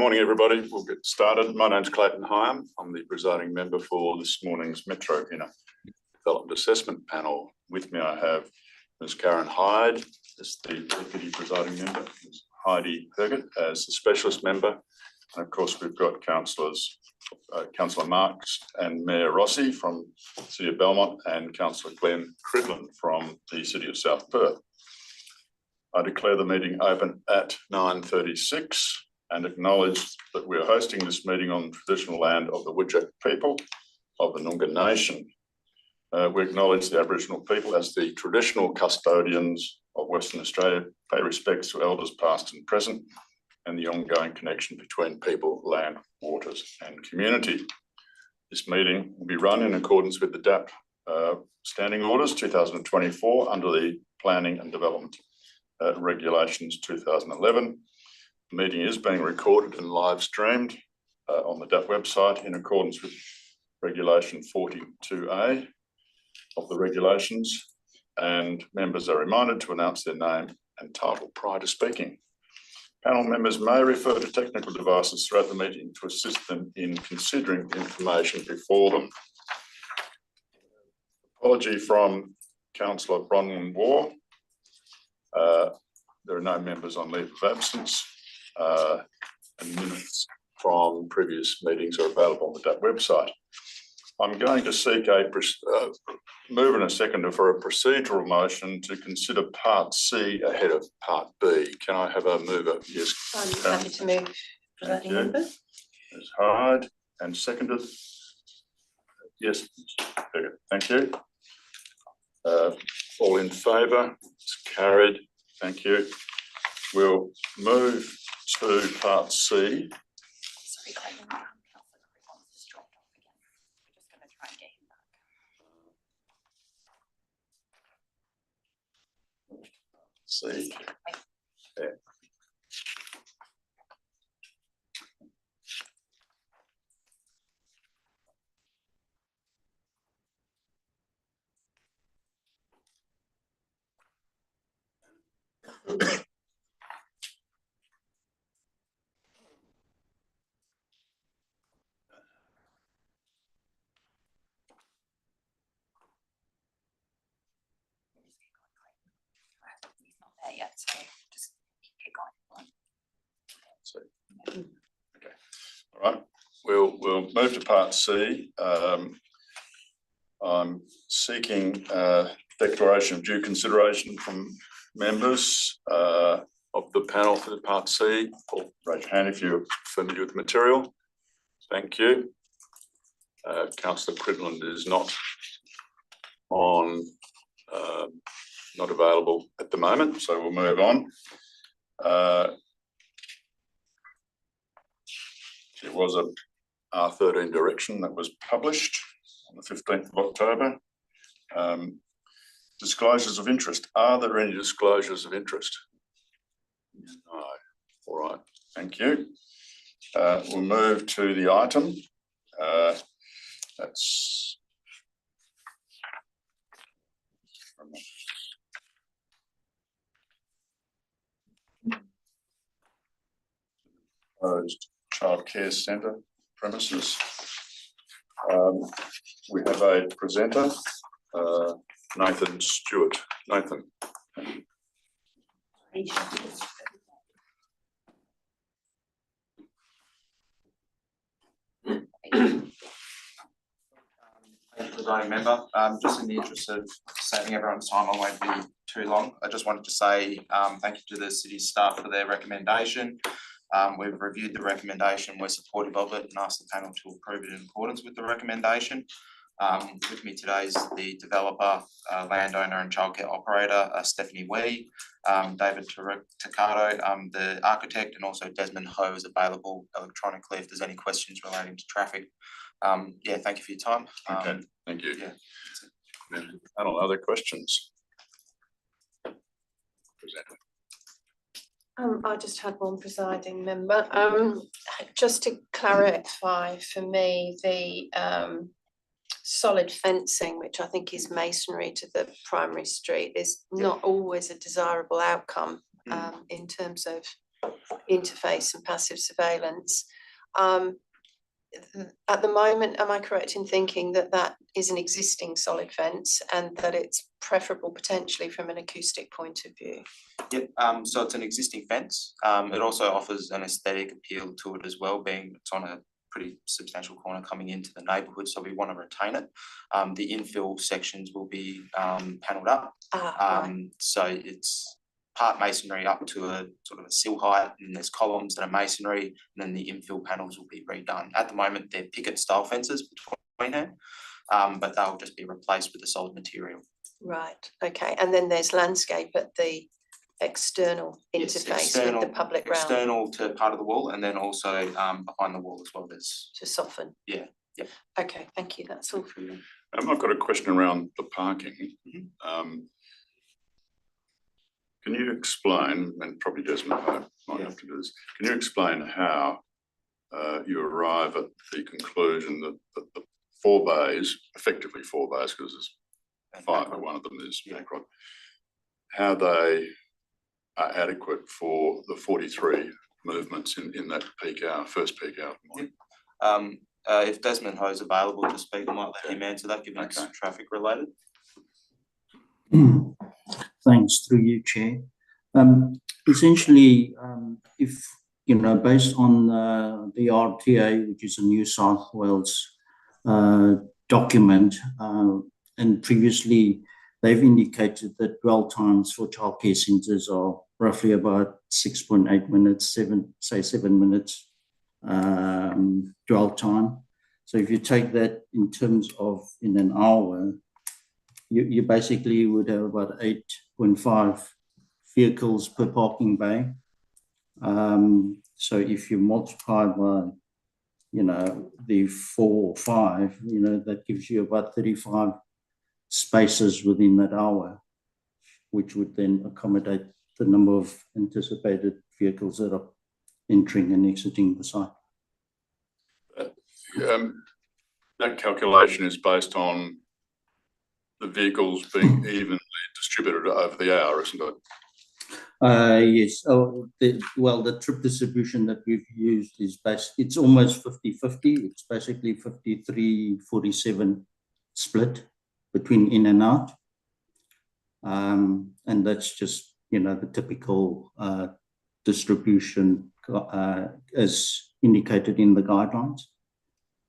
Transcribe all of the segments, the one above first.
morning, everybody. We'll get started. My name's Clayton Hyam. I'm the presiding member for this morning's Metro Inner Development Assessment Panel. With me, I have Ms. Karen Hyde as the deputy presiding member, Ms. Heidi Herget as the specialist member, and of course we've got councillors, Councillor Marks and Mayor Rossi from the City of Belmont, and Councillor Glenn Cridland from the City of South Perth. I declare the meeting open at 9:36 and acknowledge that we are hosting this meeting on traditional land of the Whadjuk people of the Noongar Nation. We acknowledge the Aboriginal people as the traditional custodians of Western Australia, pay respects to elders past and present, and the ongoing connection between people, land, waters and community. This meeting will be run in accordance with the DAP Standing Orders 2024 under the Planning and Development Regulations 2011. The meeting is being recorded and live streamed on the DAP website in accordance with Regulation 42A of the regulations, and members are reminded to announce their name and title prior to speaking. Panel members may refer to technical devices throughout the meeting to assist them in considering the information before them. Apology from Councillor Bronwyn War. There are no members on leave of absence, and minutes from previous meetings are available on the DAP website. I'm going to seek a mover and a seconder for a procedural motion to consider Part C ahead of Part B. Can I have a mover? Yes. I'm happy to move. Presiding member. Ms. Hyde, and seconded. Yes. Thank you. All in favour? It's carried. Thank you. We'll move to Part C. Sorry, Clayton. Just dropped off again. We're just going to try and get him back. C. Yeah. He's not there yet, so just keep going. So, okay. All right. We'll move to Part C. I'm seeking declaration of due consideration from members of the panel for the Part C. Raise your hand if you're familiar with the material. Thank you. Councillor Cridland is not on, not available at the moment, so we'll move on. There was a R13 direction that was published on the 15th of October. Disclosures of interest. Are there any disclosures of interest? No. All right. Thank you. We'll move to the item. That's proposed childcare centre premises. We have a presenter, Nathan Stewart. Nathan. Presiding member, just in the interest of saving everyone's time, I won't be too long. I just wanted to say thank you to the city staff for their recommendation. We've reviewed the recommendation, we're supportive of it, and asked the panel to approve it in accordance with the recommendation. With me today is the developer, landowner and childcare operator, Stephanie Wee, David Toccato, the architect, and also Desmond Ho is available electronically if there's any questions relating to traffic. Yeah, thank you for your time. Okay, thank you. Yeah. Panel, other questions? I just had one, presiding member. Just to clarify for me, the solid fencing, which I think is masonry to the primary street, is not always a desirable outcome in terms of interface and passive surveillance. At the moment, am I correct in thinking that that is an existing solid fence and that it's preferable potentially from an acoustic point of view? Yep, so it's an existing fence. It also offers an aesthetic appeal to it as well, being it's on a pretty substantial corner coming into the neighbourhood, so we want to retain it. The infill sections will be panelled up. Right. So it's part masonry up to a sort of a sill height, and there's columns that are masonry, and then the infill panels will be redone. At the moment, they're picket style fences between them, but they'll just be replaced with a solid material. Right, okay, and then there's landscape at the external interface with the public realm external to part of the wall, and then also behind the wall as well. There's to soften. Yeah. Okay, thank you. That's all from me. I've got a question around the parking. Can you explain, and probably Desmond might have to do this, can you explain how you arrive at the conclusion that the 4 bays, effectively 4 bays, because there's 5, but one of them is backrod, how they are adequate for the 43 movements in that peak hour, first peak hour of the morning? If Desmond Ho's available to speak, I might let him answer that, given it's traffic related. Thanks, through you, Chair. Essentially, if, you know, based on the RTA, which is a New South Wales document, and previously they've indicated that dwell times for childcare centres are roughly about 6.8 minutes, 7 minutes dwell time. So if you take that in terms of in an hour, you basically would have about 8.5 vehicles per parking bay. So if you multiply by, you know, the 4 or 5, you know, that gives you about 35 spaces within that hour, which would then accommodate the number of anticipated vehicles that are entering and exiting the site. That calculation is based on the vehicles being evenly distributed over the hour, isn't it? Yes. Oh, the trip distribution that we've used is it's almost 50-50. It's basically 53-47 split between in and out. And that's just, you know, the typical distribution as indicated in the guidelines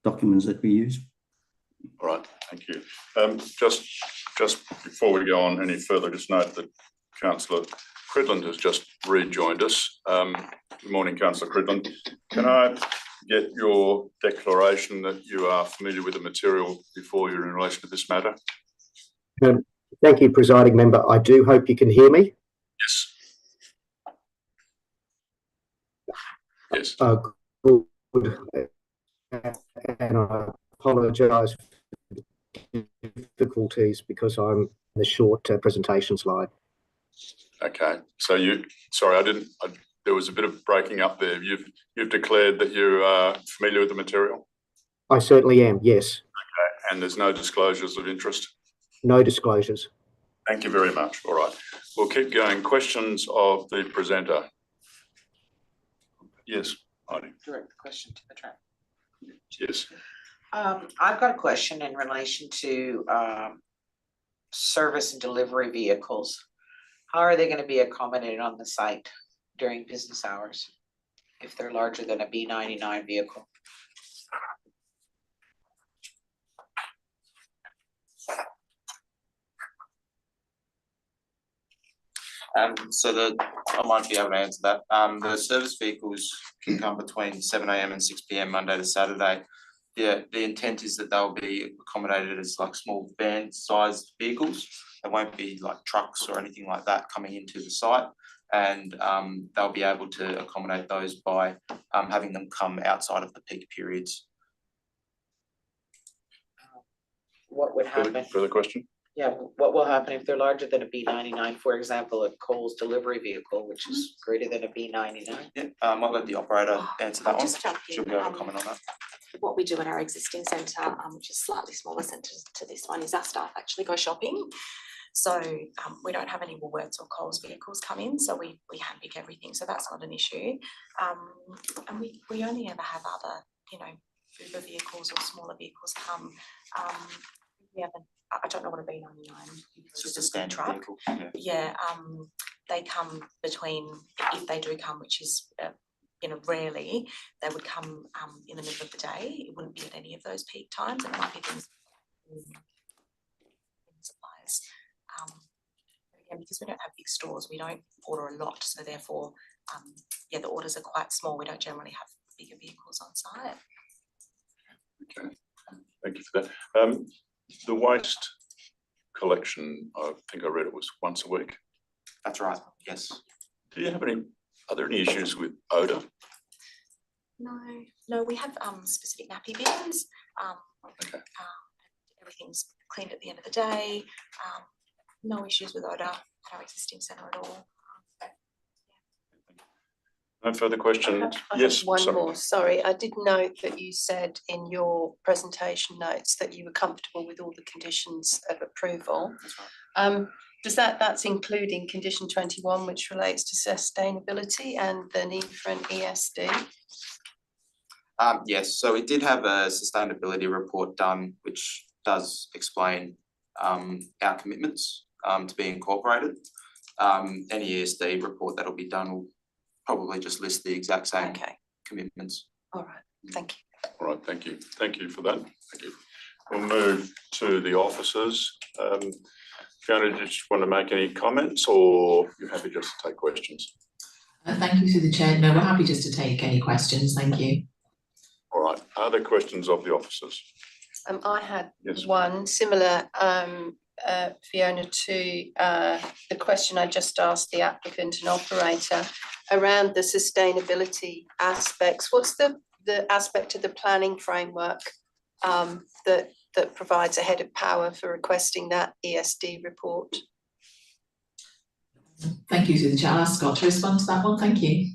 documents that we use. All right, thank you. Just before we go on any further, just note that Councillor Cridland has just rejoined us. Good morning, Councillor Cridland. Can I get your declaration that you are familiar with the material before you in relation to this matter? Thank you, Presiding Member. I do hope you can hear me. Yes. Yes. Good. And I apologise for the difficulties because I'm in the short presentation slide. Okay. So there was a bit of breaking up there. You've declared that you are familiar with the material? I certainly am, yes. Okay. And there's no disclosures of interest? No disclosures. Thank you very much. All right. We'll keep going. Questions of the presenter? Yes, Heidi. Direct the question to the track. Yes. I've got a question in relation to service and delivery vehicles. How are they going to be accommodated on the site during business hours if they're larger than a B99 vehicle? So I might be able to answer that. The service vehicles can come between 7 AM and 6 PM Monday to Saturday. The intent is that they'll be accommodated as like small van sized vehicles. They won't be like trucks or anything like that coming into the site, and they'll be able to accommodate those by having them come outside of the peak periods. What would happen? Further question? Yeah, what will happen if they're larger than a B99? For example, a Coles delivery vehicle, which is greater than a B99. Yeah, I might let the operator answer that I'll one. just jump in. She'll be able to comment on that. What we do in our existing centre, which is slightly smaller centre to this one, is our staff actually go shopping. So we don't have any Woolworths or Coles vehicles come in, so we hand pick everything, so that's not an issue. And we only ever have other, you know, Uber vehicles or smaller vehicles come. We haven't, I don't know what a B99 It's just a big standard truck. vehicle. Yeah. Yeah, they come between, if they do come, which is you know, rarely, they would come in the middle of the day. It wouldn't be at any of those peak times. It might be things supplies. Again, because we don't have big stores, we don't order a lot, so therefore, yeah, the orders are quite small. We don't generally have bigger vehicles on site. Okay, thank you for that. The waste collection, I think I read it was once a week. That's right, yes. Do you have any, are there any issues with odour? No, we have specific nappy bins. Okay. Everything's cleaned at the end of the day. No issues with odour at our existing centre at all. No further questions? I have Yes, one sorry. more, sorry. I did note that you said in your presentation notes that you were comfortable with all the conditions of approval. That's right. That's including condition 21, which relates to sustainability and the need for an ESD? Yes, so we did have a sustainability report done, which does explain our commitments to be incorporated. Any ESD report that'll be done will probably just list the exact same commitments. All right, thank you. All right, thank you. Thank you for that. Thank you. We'll move to the officers. Fiona, did you want to make any comments, or you're happy just to take questions? Thank you through the chair. No, we're happy just to take any questions. Thank you. All right. Are there questions of the officers? I had Yes. one similar, Fiona, to the question I just asked the applicant and operator around the sustainability aspects. What's the aspect of the planning framework that provides a head of power for requesting that ESD report? Thank you through the chair. I'll ask Scott to respond to that one. Thank you.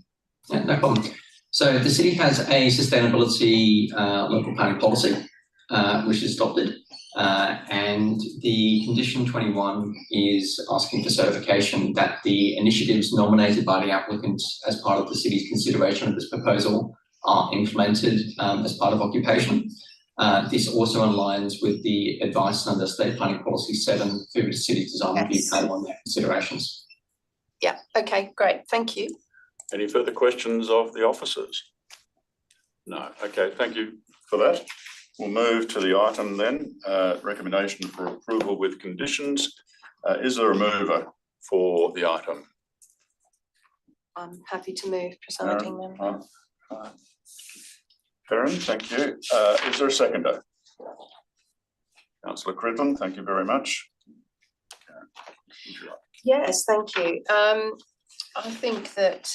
Yeah, no problem. So the city has a sustainability local planning policy, which is adopted, and the condition 21 is asking for certification that the initiatives nominated by the applicant as part of the city's consideration of this proposal are implemented as part of occupation. This also aligns with the advice under State Planning Policy 7 for the city's design review panel on their considerations. Yeah, okay, great, thank you. Any further questions of the officers? No. Okay, thank you for that. We'll move to the item then, recommendation for approval with conditions. Is there a mover for the item? I'm happy to move, presiding member. Karen, thank you. Is there a seconder? Councillor Crittenden, thank you very much. Yes, thank you. I think that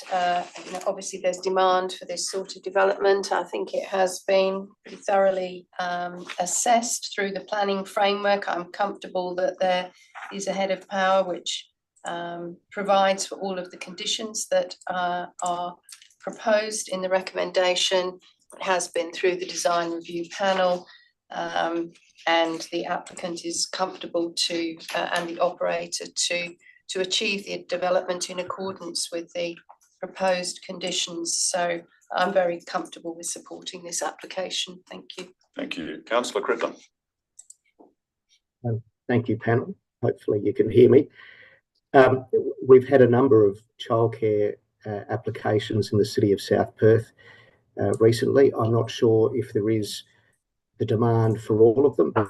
you know, obviously there's demand for this sort of development. I think it has been pretty thoroughly assessed through the planning framework. I'm comfortable that there is a head of power which provides for all of the conditions that are proposed in the recommendation. It has been through the design review panel, and the applicant is comfortable to and the operator to achieve the development in accordance with the proposed conditions. So I'm very comfortable with supporting this application. Thank you. Thank you. Councillor Crittenden. Thank you, panel. Hopefully you can hear me. We've had a number of childcare applications in the city of South Perth recently. I'm not sure if there is the demand for all of them, but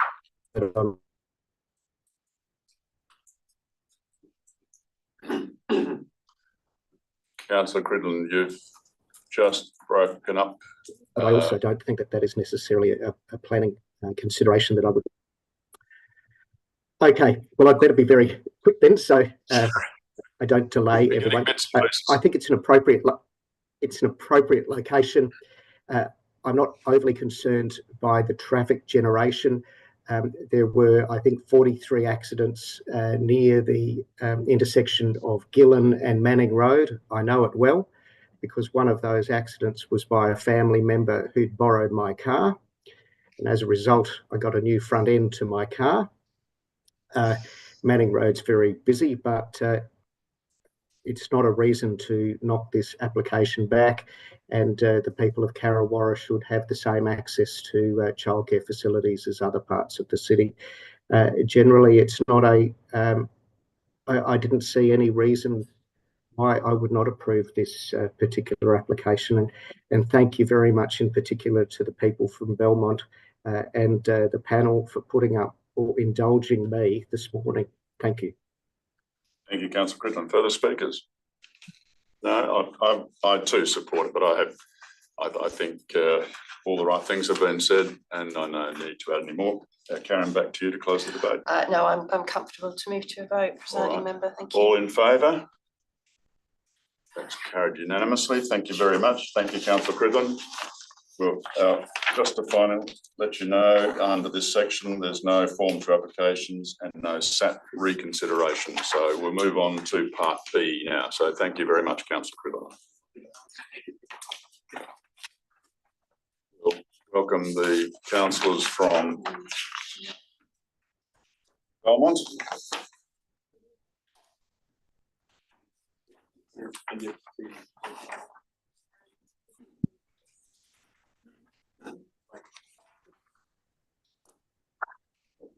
Councillor Crittenden, you've just broken up. But I also don't think that that is necessarily a planning consideration that I would. Okay, well, I'd better be very quick then, so I don't delay everyone. I think it's an appropriate location. I'm not overly concerned by the traffic generation. There were, I think, 43 accidents near the intersection of Gillen and Manning Road. I know it well because one of those accidents was by a family member who'd borrowed my car. And as a result, I got a new front end to my car. Manning Road's very busy, but it's not a reason to knock this application back, and the people of Karrawara should have the same access to childcare facilities as other parts of the city. Generally, it's not a, I didn't see any reason why I would not approve this particular application, and thank you very much in particular to the people from Belmont and the panel for putting up or indulging me this morning. Thank you. Thank you, Councillor Cridland. Further speakers? No, I too support it, but I think all the right things have been said, and I no need to add any more. Karen, back to you to close the debate. No, I'm comfortable to move to a vote, presiding member. Thank you. All in favour? That's carried unanimously. Thank you very much. Thank you, Councillor Cridland. Well, just to finally let you know, under this section, there's no form for applications and no SAT reconsideration. So we'll move on to part B now. So thank you very much, Councillor Cridland. We'll welcome the councillors from Belmont.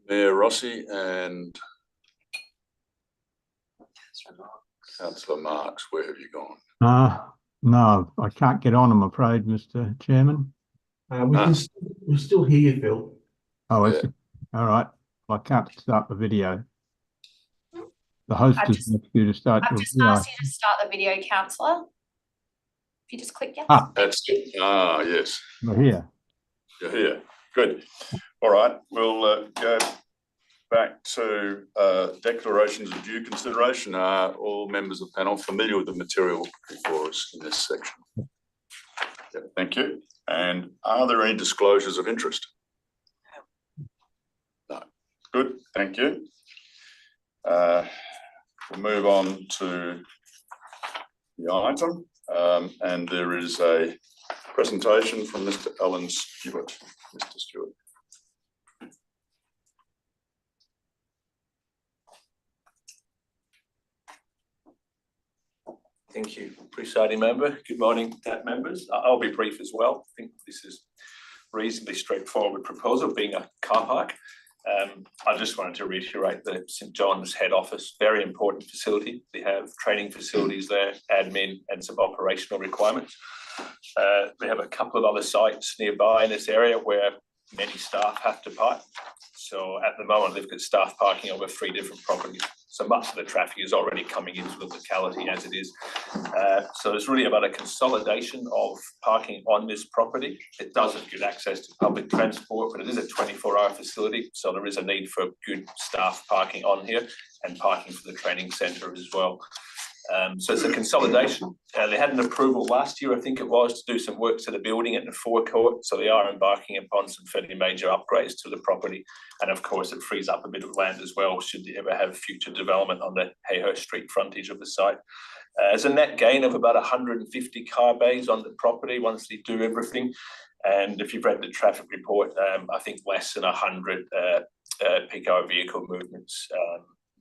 Mayor Rossi and Councillor Marks, where have you gone? No, I can't get on, I'm afraid, Mr. Chairman. We're still here, Phil. Oh, Yeah. All right. I can't start the video. The host is asking you to start I've your just video. asked you to start the video, councillor. If you just click yes. That's it. Yes. We're here. You're here. Good. All right. We'll go back to declarations of due consideration. Are all members of the panel familiar with the material before us in this section? Yeah, thank you. And are there any disclosures of interest? No. Good. Thank you. We'll move on to the item, and there is a presentation from Mr. Alan Stewart. Mr. Stewart. Thank you, presiding member. Good morning, DAP members. I'll be brief as well. I think this is reasonably straightforward proposal, being a car park. I just wanted to reiterate that St John's head office, very important facility. They have training facilities there, admin, and some operational requirements. They have a couple of other sites nearby in this area where many staff have to park. So at the moment, they've got staff parking over 3 different properties. So much of the traffic is already coming into the locality as it is. So it's really about a consolidation of parking on this property. It does have good access to public transport, but it is a 24-hour facility. So there is a need for good staff parking on here and parking for the training centre as well. So it's a consolidation. They had an approval last year, I think it was, to do some work to the building and the forecourt. So they are embarking upon some fairly major upgrades to the property. And of course, it frees up a bit of land as well, should they ever have future development on the Hayhurst Street frontage of the site. There's a net gain of about 150 car bays on the property once they do everything. And if you've read the traffic report, I think less than 100 peak hour vehicle movements,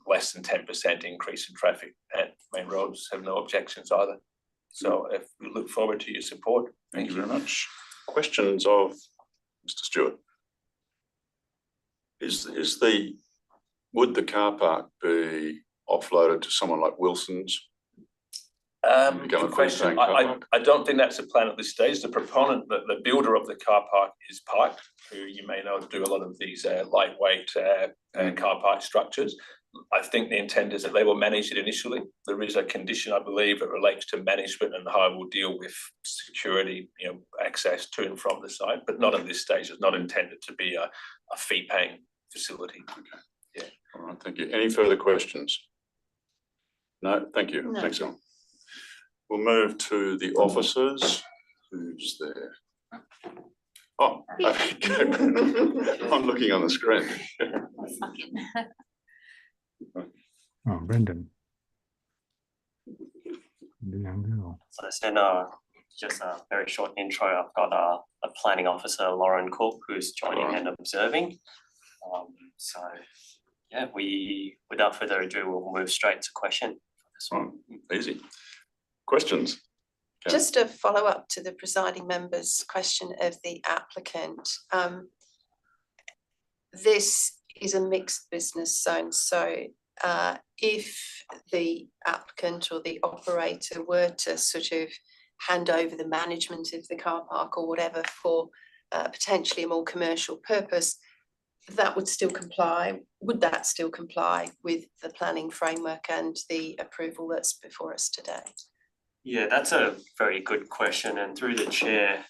less than 10% increase in traffic, and main roads have no objections either. So if we look forward to your support. Thank you very much. Questions of Mr. Stewart? Would the car park be offloaded to someone like Wilson's? Good question. I don't think that's a plan at this stage. The proponent, the builder of the car park is Pike, who you may know do a lot of these lightweight car park structures. I think the intent is that they will manage it initially. There is a condition, I believe, that relates to management and how we'll deal with security, access to and from the site, but not at this stage. It's not intended to be a fee-paying facility. Okay. Yeah. All right. Thank you. Any further questions? No. Thank you. No. Thanks, Alan. We'll move to the officers. Who's there? Oh, okay. I'm looking on the screen. Oh, Brendan. The young girl. So I said, just a very short intro. I've got a planning officer, Lauren Cook, who's joining and observing. So Yeah, without further ado, we'll move straight to question for this one. Easy. Questions? Okay. Just a follow-up to the presiding member's question of the applicant. This is a mixed business zone, so if the applicant or the operator were to sort of hand over the management of the car park or whatever for potentially a more commercial purpose, that would still comply. Would that still comply with the planning framework and the approval that's before us today? Yeah, that's a very good question, and through the chair,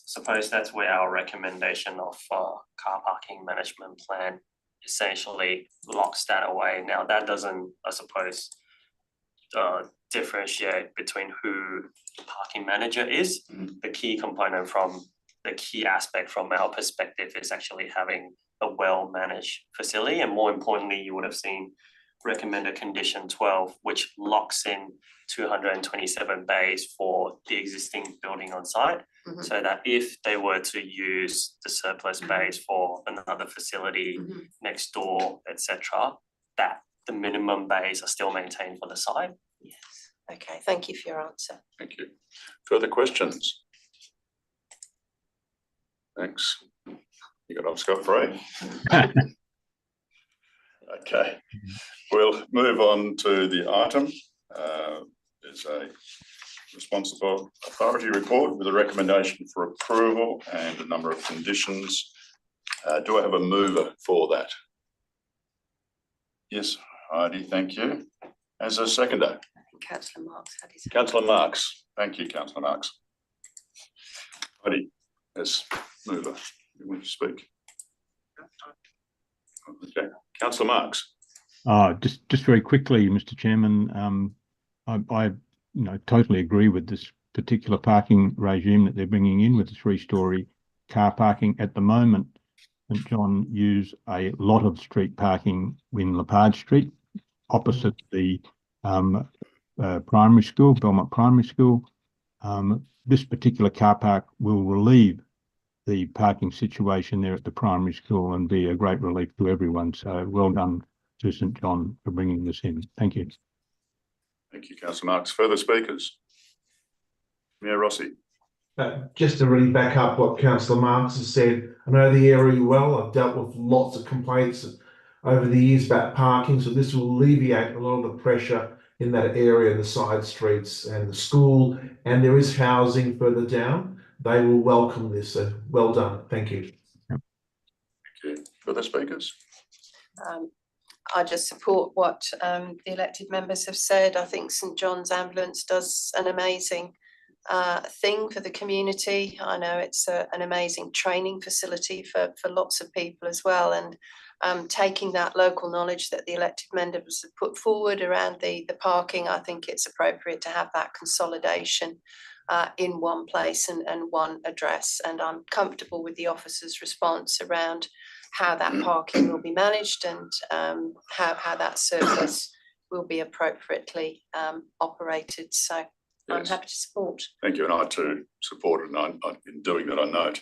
suppose that's where our recommendation of car parking management plan essentially locks that away. Now, that doesn't, I suppose, differentiate between who the parking manager is. The key component from the key aspect from our perspective is actually having a well-managed facility, and more importantly, you would have seen recommended condition 12, which locks in 227 bays for the existing building on site, so that if they were to use the surplus bays for another facility next door, etc., that the minimum bays are still maintained for the site. Yes. Okay, thank you for your answer. Thank you. Further questions? Thanks. You got off scot-free. Okay, we'll move on to the item. There's a responsible authority report with a recommendation for approval and a number of conditions. Do I have a mover for that? Yes, Heidi, thank you. As a seconder? Councillor Marks had his hand. Councillor Marks. Thank you, Councillor Marks. Heidi, as mover, you want to speak? Okay, Councillor Marks. Just very quickly, Mr. Chairman, I totally agree with this particular parking regime that they're bringing in with the 3-storey car parking. At the moment, St John use a lot of street parking in Lepage Street, opposite the primary school, Belmont Primary School. This particular car park will relieve the parking situation there at the primary school and be a great relief to everyone. So well done to St John for bringing this in. Thank you. Thank you, Councillor Marks. Further speakers? Mayor Rossi. Just to really back up what Councillor Marks has said, I know the area well. I've dealt with lots of complaints over the years about parking, so this will alleviate a lot of the pressure in that area, the side streets and the school, and there is housing further down. They will welcome this, so well done. Thank you. Thank you. Further speakers? I just support what the elected members have said. I think St John's Ambulance does an amazing thing for the community. I know it's an amazing training facility for lots of people as well, and taking that local knowledge that the elected members have put forward around the parking, I think it's appropriate to have that consolidation in one place and one address, and I'm comfortable with the officer's response around how that parking will be managed and how that surface will be appropriately operated. So yes. I'm happy to support. Thank you, and I too support it, and in doing that I note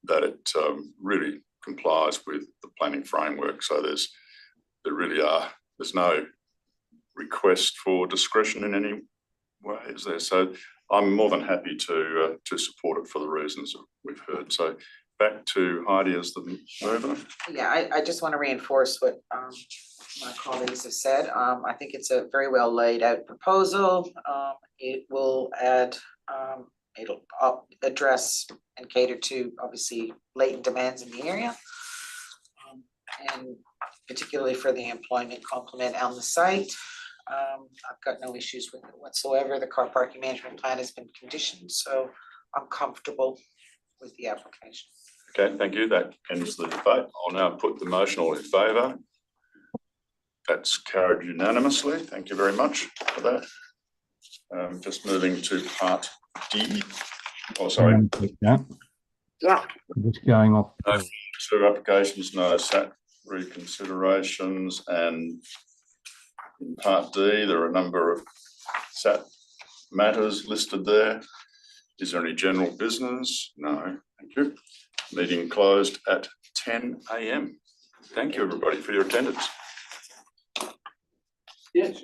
that it really complies with the planning framework. So there's no request for discretion in any way, is there? So I'm more than happy to support it for the reasons that we've heard. So back to Heidi as the mover. Yeah, I just want to reinforce what my colleagues have said. I think it's a very well laid out proposal. It will add, it'll address and cater to obviously latent demands in the area, and particularly for the employment complement on the site. I've got no issues with it whatsoever. The car parking management plan has been conditioned, so I'm comfortable with the application. Okay, thank you. That ends the debate. I'll now put the motion. All in favour? That's carried unanimously. Thank you very much for that. Just moving to part D. Oh, sorry. Yeah. Just going off. No, 2 applications, no SAT reconsiderations, and in part D, there are a number of SAT matters listed there. Is there any general business? No, thank you. Meeting closed at 10 a.m. Thank you, everybody, for your attendance. Yes.